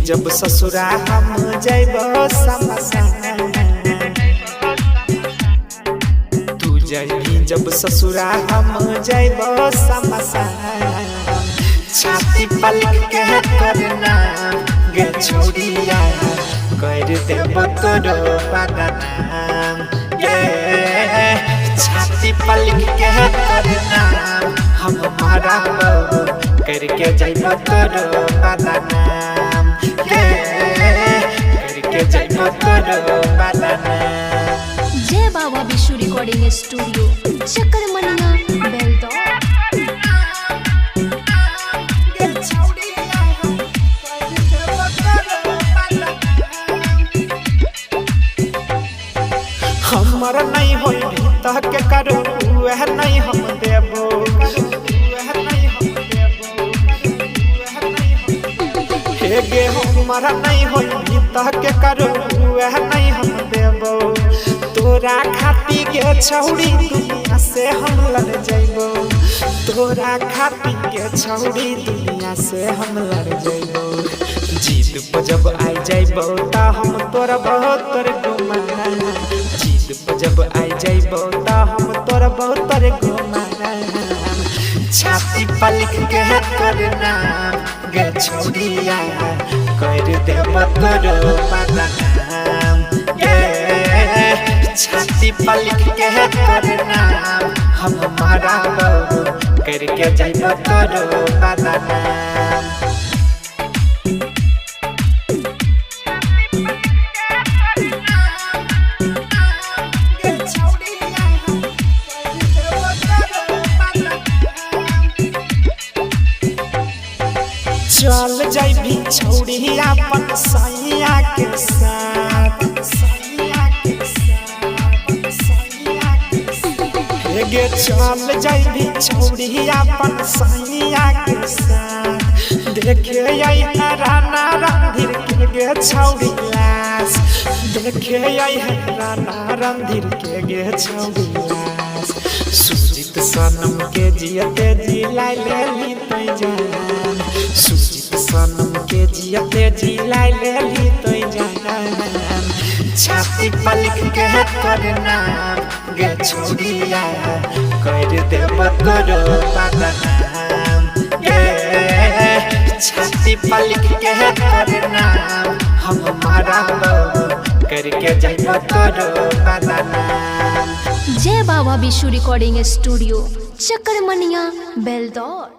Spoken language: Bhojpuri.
जब ससुरा हम जइबो समसान, तू जइबी जब ससुरा हम जइबो समसान। छाती पलक के करना गे छोड़िया कर देबो तोरो बदनाम। छाती पलक के करना हम मारा करके जइबो तोरो बदनाम। करके जइबो तोरो बदनाम। जय बाबा विशु रिकॉर्डिंग स्टूडियो चक्करमनिया बेलदौर। हमारा नहीं होई भीतर के करो वह नहीं हम देबो, हे गे हमारा नहीं होई भीतर के करो वह नहीं हम देबो। तोरा खाती के छौड़ी दुनिया से हम लड़ जइबो, तोरा खाती के छौड़ी दुनिया से हम लड़ जइबो। जीत पर जब आई जइबो ता हम तोरा बहुत तोर गुमाना, जीत पर जब आई जइबो ता हम तोरा बहुत तोर गुमाना। छाती पलक के करना गे छोड़िया कर देबो तोरो बदनाम। छाती पलक के करना हम मारा करके जइबो तोरो बदनाम। चल जाइबी छौड़ी अपन सैया के साथ, गे चल जाइबी छौड़ी अपन सैया के साथ। देखे राना रणधीर के गे छौड़ी लाश, देखे राना रणधीर के गे छौड़ी लाश। सुजीत सनम के जियते जिला लेली तो जान, सुजीत सनम के जियते जिला लेली तो जान। छाती पलक के करना गे छोड़िया कर देबो तोरो बदनाम। छाती पलक के करना हम मारा करके जइबो तोरो बदनाम। जय बाबा विशु रिकॉर्डिंग स्टूडियो चक्करमनिया बेलदौर।